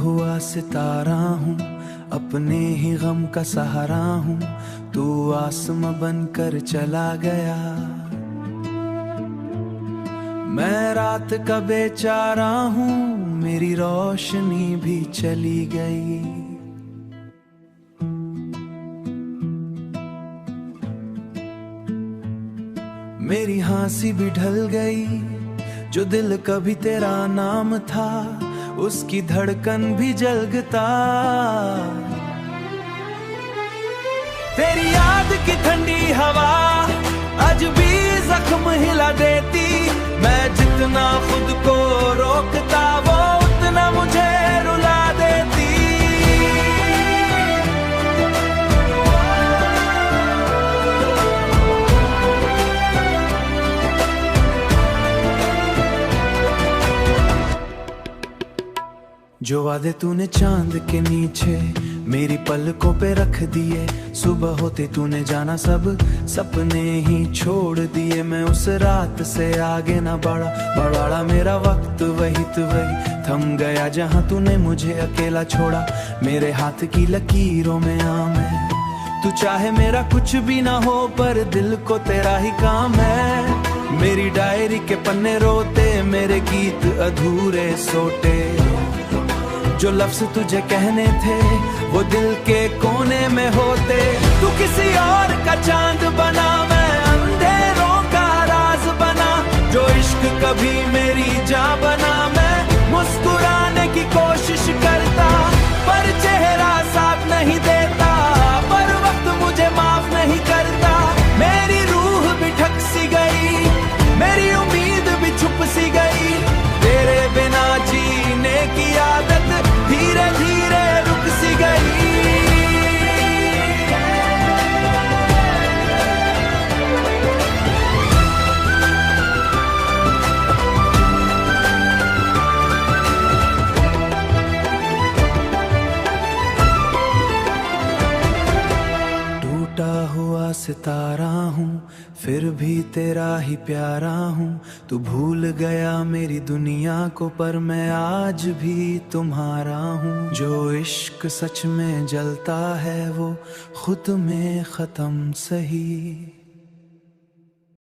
हुआ सितारा हूँ, अपने ही गम का सहारा हूँ, तू आसमां बनकर चला गया। मैं रात का बेचारा हूँ, मेरी रोशनी भी चली गई। मेरी हंसी भी ढल गई, जो दिल कभी तेरा नाम था, उसकी धड़कन भी जलता। तेरी याद की ठंडी हवा आज भी जख्म हिला देती। मैं जितना खुद को रोकता, वो उतना मुझे रुला देती। जो वादे तूने चांद के नीचे मेरी पलकों पे रख दिए, सुबह होते तूने जाना सब सपने ही छोड़ दिए। मैं उस रात से आगे ना बढ़ा मेरा वक्त वही तो वही थम गया, जहां तूने मुझे अकेला छोड़ा। मेरे हाथ की लकीरों में आम है, तू चाहे मेरा कुछ भी ना हो, पर दिल को तेरा ही काम है। मेरी डायरी के पन्ने रोते, मेरे गीत अधूरे सोते। जो लफ्ज तुझे कहने थे, वो दिल के कोने में होते। तू किसी और का चांद बना, मैं अंधेरों का राज बना। जो इश्क कभी मेरी जान बना, मैं मुस्कुराने की कोशिश करता, पर चेहरा साथ नहीं देता, पर वक्त मुझे माफ नहीं करता। मेरी रूह भी ठक सी गई, मेरी उम्मीद भी छुप सी गई। तेरे बिना जीने की आदत धीरे धीरे रुक सी गई। टूटा हुआ सितारा हूँ, फिर भी तेरा ही प्यारा हूँ। तू भूल गया मेरी दुनिया को, पर मैं आज भी तुम्हारा हूँ। जो इश्क सच में जलता है, वो खुद में खत्म सही।